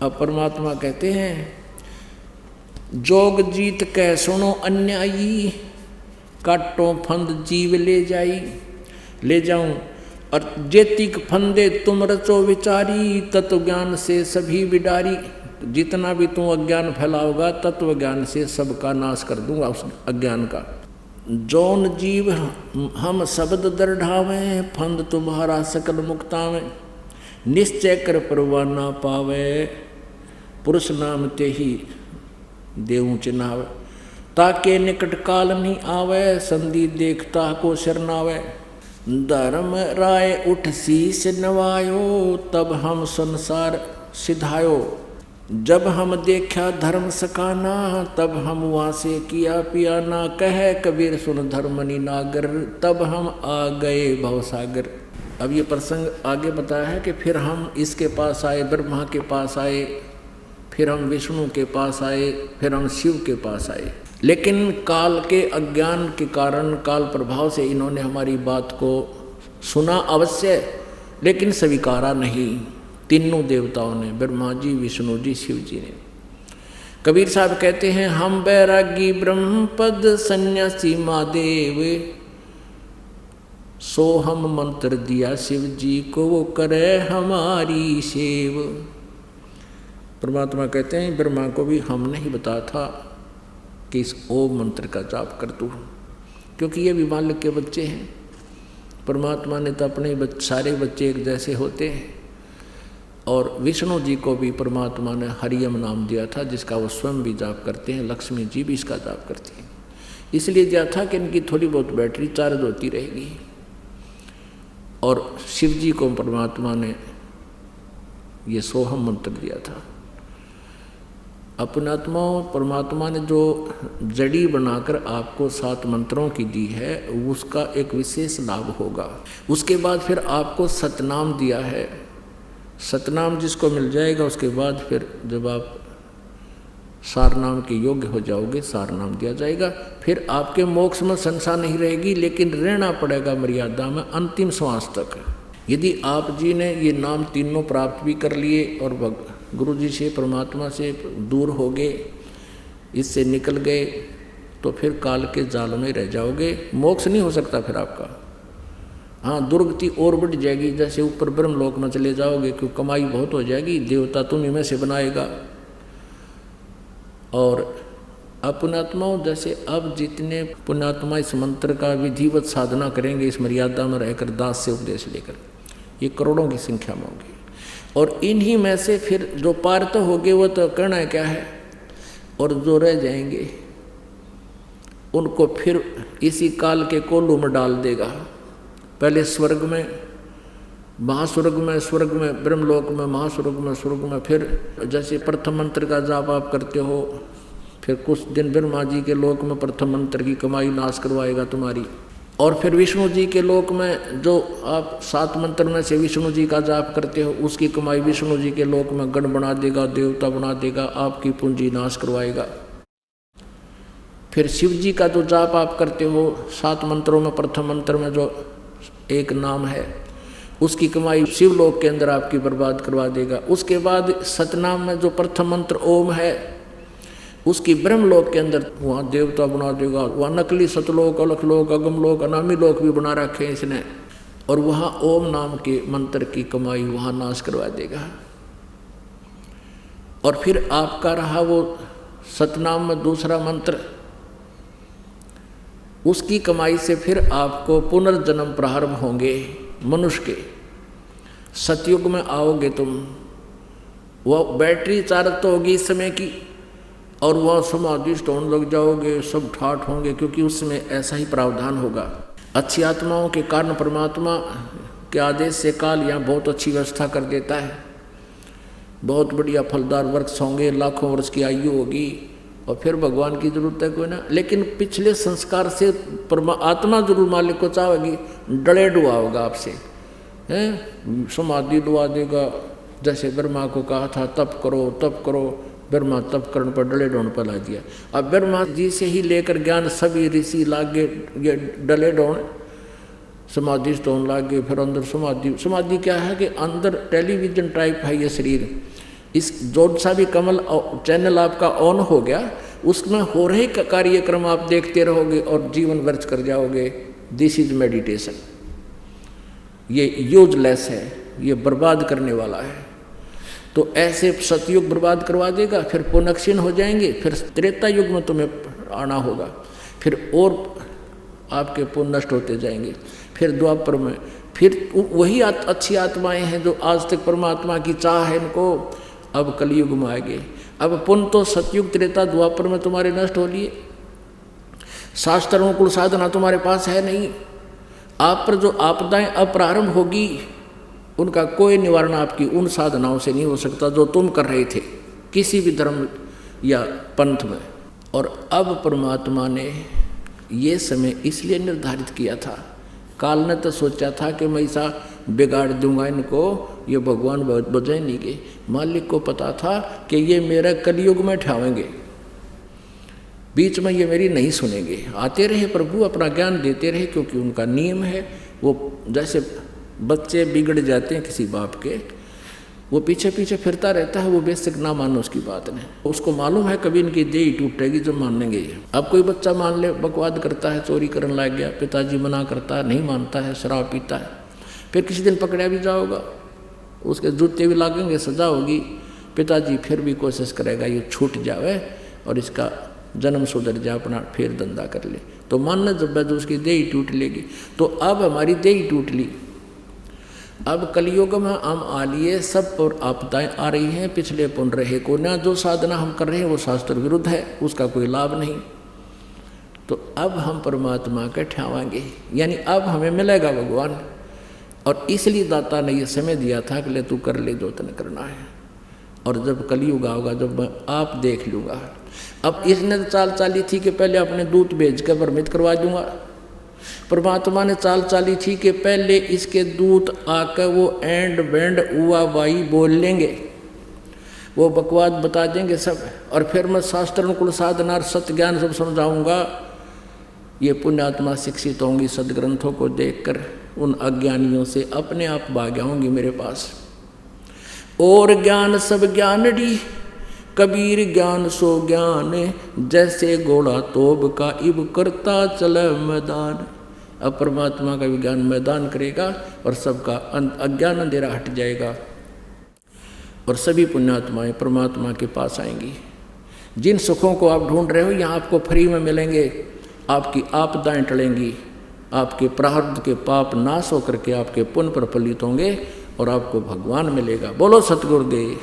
अब परमात्मा कहते हैं जोग जीत कह सुनो अन्यायी, काटो फंद जीव ले जाई, ले जाऊं और जेतिक फंदे तुम रचो विचारी, तत्व ज्ञान से सभी बिडारी। जितना भी तुम अज्ञान फैलाओगा तत्व ज्ञान से सबका नाश कर दूंगा उस अज्ञान का। जौन जीव हम शब्द दृढ़ावे, फंद तुम्हारा सकल मुक्तावे, निश्चय कर परवाह ना पावे, पुरुष नाम ते ही देवू चिन्हावे, ताके निकट काल नहीं आवे, संधि देखता को शरणावे। धर्म राय उठ शीस नवायो, तब हम संसार सिधायो, जब हम देखा धर्म सकाना, तब हम वहाँ से किया पियाना। कहे कबीर सुन धर्मनि नागर, तब हम आ गए भवसागर। अब ये प्रसंग आगे बताया है कि फिर हम इसके पास आए, ब्रह्मा के पास आए, फिर हम विष्णु के पास आए, फिर हम शिव के पास आए। लेकिन काल के अज्ञान के कारण, काल प्रभाव से इन्होंने हमारी बात को सुना अवश्य, लेकिन स्वीकारा नहीं। तीनों देवताओं ने, ब्रह्मा जी, विष्णु जी, शिव जी ने। कबीर साहब कहते हैं हम बैरागी ब्रह्मपद सन्यासी महादेव, सो हम मंत्र दिया शिव जी को, वो करे हमारी सेव। परमात्मा कहते हैं ब्रह्मा को भी हमने ही बताया था कि इस ओम मंत्र का जाप कर तू, क्योंकि ये भी मालिक के बच्चे हैं। परमात्मा ने तो अपने सारे बच्चे एक जैसे होते हैं। और विष्णु जी को भी परमात्मा ने हरियम नाम दिया था, जिसका वो स्वयं भी जाप करते हैं। लक्ष्मी जी भी इसका जाप करती हैं। इसलिए दिया था कि इनकी थोड़ी बहुत बैटरी चार्ज होती रहेगी। और शिव जी को परमात्मा ने ये सोहम मंत्र दिया था। अपनात्माओं, परमात्मा ने जो जड़ी बनाकर आपको 7 मंत्रों की दी है, उसका एक विशेष लाभ होगा। उसके बाद फिर आपको सतनाम दिया है। सतनाम जिसको मिल जाएगा, उसके बाद फिर जब आप सारनाम के योग्य हो जाओगे, सारनाम दिया जाएगा। फिर आपके मोक्ष में संशय नहीं रहेगी, लेकिन रहना पड़ेगा मर्यादा में अंतिम श्वास तक। यदि आप जी ने ये नाम तीनों प्राप्त भी कर लिए और गुरु जी से, परमात्मा से दूर हो गए, इससे निकल गए, तो फिर काल के जाल में रह जाओगे। मोक्ष नहीं हो सकता फिर आपका। हाँ, दुर्गति और बढ़ जाएगी। जैसे ऊपर ब्रह्मलोक में चले जाओगे, क्योंकि कमाई बहुत हो जाएगी, देवता तुम्हें में से बनाएगा। और अपनात्माओं, जैसे अब जितने पुण्यात्मा इस मंत्र का विधिवत साधना करेंगे, इस मर्यादा में रहकर दास से उपदेश लेकर, ये करोड़ों की संख्या में होगी। और इन्हीं में से फिर जो पार तो होंगे वो तो करना है क्या है, और जो रह जाएंगे उनको फिर इसी काल के कोलू में डाल देगा। पहले स्वर्ग में, महास्वर्ग में, स्वर्ग में, ब्रह्मलोक में, महास्वर्ग में, स्वर्ग में। फिर जैसे प्रथम मंत्र का जाप आप करते हो, फिर कुछ दिन ब्रह्मा जी के लोक में प्रथम मंत्र की कमाई नाश करवाएगा तुम्हारी। और फिर विष्णु जी के लोक में जो आप 7 मंत्र में से विष्णु जी का जाप करते हो, उसकी कमाई विष्णु जी के लोक में गण बना देगा, देवता बना देगा, आपकी पूंजी नाश करवाएगा। फिर शिव जी का जो जाप आप करते हो 7 मंत्रों में, प्रथम मंत्र में जो एक नाम है, उसकी कमाई शिवलोक के अंदर आपकी बर्बाद करवा देगा। उसके बाद सतनाम में जो प्रथम मंत्र ओम है, उसकी ब्रह्मलोक के अंदर वहाँ देवता बना देगा। वहाँ नकली सतलोक, अलखलोक, अगमलोक, अनामी लोक भी बना रखे हैं इसने, और वहाँ ओम नाम के मंत्र की कमाई वहाँ नाश करवा देगा। और फिर आपका रहा वो सतनाम में दूसरा मंत्र, उसकी कमाई से फिर आपको पुनर्जन्म प्रारंभ होंगे मनुष्य के। सतयुग में आओगे तुम, वह बैटरी चार्ज तो होगी इस समय की, और वह समाधिष्ट होने लग जाओगे, सब ठाठ होंगे, क्योंकि उसमें ऐसा ही प्रावधान होगा। अच्छी आत्माओं के कारण परमात्मा के आदेश से काल यहाँ बहुत अच्छी व्यवस्था कर देता है। बहुत बढ़िया फलदार वृक्ष होंगे, लाखों वर्ष की आयु होगी, और फिर भगवान की जरूरत है कोई ना। लेकिन पिछले संस्कार से आत्मा जरूर मालिक को चाहेगी, डले डुआ होगा आपसे, हैं, समाधि डुआ देगा। जैसे ब्रह्मा को कहा था तप करो तप करो, ब्रह्मा तप करने पर डले डोन पर ला दिया। अब ब्रह्मा जी से ही लेकर ज्ञान सभी ऋषि लागे, ये डले डोन समाधि स्टोन लागे। फिर अंदर समाधि, समाधि क्या है कि अंदर टेलीविजन टाइप है ये शरीर, इस जो सा भी कमल चैनल आपका ऑन हो गया, उसमें हो रहे कार्यक्रम आप देखते रहोगे और जीवन व्यर्थ कर जाओगे। This is meditation. ये यूजलेस है, ये बर्बाद करने वाला है। तो ऐसे सतयुग बर्बाद करवा देगा, फिर पुनक्षीण हो जाएंगे, फिर त्रेता युग में तुम्हें आना होगा, फिर और आपके पुण्य नष्ट होते जाएंगे, फिर द्वापर में फिर वही अच्छी आत्माएं हैं जो आज तक परमात्मा की चाह है इनको, अब कलयुग में आएंगे। अब पुण्य तो सतयुग त्रेता द्वापर में तुम्हारे नष्ट हो लिए, शास्त्र अनुकूल साधना तुम्हारे पास है नहीं। आप पर जो आपदाएं अप्रारंभ होगी उनका कोई निवारण आपकी उन साधनाओं से नहीं हो सकता जो तुम कर रहे थे किसी भी धर्म या पंथ में। और अब परमात्मा ने ये समय इसलिए निर्धारित किया था, काल ने तो सोचा था कि मैं ऐसा बिगाड़ दूंगा इनको, ये भगवान बजाय नहीं गए। मालिक को पता था कि ये मेरा कलयुग में ठावेंगे, बीच में ये मेरी नहीं सुनेंगे। आते रहे प्रभु, अपना ज्ञान देते रहे, क्योंकि उनका नियम है। वो जैसे बच्चे बिगड़ जाते हैं किसी बाप के, वो पीछे पीछे फिरता रहता है, वो बेशक ना मानो उसकी बात नहीं, उसको मालूम है कभी इनकी देह टूटेगी जब मानेंगे ये। अब कोई बच्चा मान ले, बकवाद करता है, चोरी करने लग गया, पिताजी मना करता है, नहीं मानता है, शराब पीता है, फिर किसी दिन पकड़ा भी जाओगा, उसके जूते भी लागेंगे, सजा होगी, पिताजी फिर भी कोशिश करेगा ये छूट जावे और इसका जन्म सुधर जाए, अपना फिर धंधा कर ले। तो मानना जब है तो उसकी देह टूट लेगी। तो अब हमारी देह टूट ली, अब कलयुग में हम आ लिए, सब पर आपदाएं आ रही हैं, पिछले पुण्य रहे को ना। जो साधना हम कर रहे हैं वो शास्त्र विरुद्ध है, उसका कोई लाभ नहीं। तो अब हम परमात्मा के ठावांगे, यानी अब हमें मिलेगा भगवान। और इसलिए दाता ने ये समय दिया था कि ले तू कर ले जो तने करना है, और जब कलयुग आओगा जब मैं आप देख लूँगा। अब इसने तो चाल चाली थी कि पहले अपने दूत भेज कर भ्रमित करवा दूंगा। परमात्मा ने चाल चाली थी कि पहले इसके दूत आकर वो एंड बैंड उआ बाई बोल लेंगे, वो बकवाद बता देंगे सब, और फिर मैं शास्त्र अनुकूल साधना सत्य ज्ञान सब समझाऊंगा। ये पुण्यात्मा शिक्षित होंगी, सदग्रंथों को देखकर उन अज्ञानियों से अपने आप भाग आऊंगी मेरे पास। और ज्ञान सब ज्ञानड़ी, कबीर ज्ञान सो ज्ञान, जैसे घोड़ा तोब का इब करता चले मैदान। अब परमात्मा का विज्ञान मैदान करेगा और सबका अज्ञान अंधेरा हट जाएगा और सभी पुण्यात्माएं परमात्मा के पास आएंगी। जिन सुखों को आप ढूंढ रहे हो यहाँ आपको फ्री में मिलेंगे, आपकी आपदाएं टलेंगी, आपके प्रारब्ध के पाप नाश होकर के आपके पुण्य प्रफुल्लित होंगे और आपको भगवान मिलेगा। बोलो सतगुरुदेव।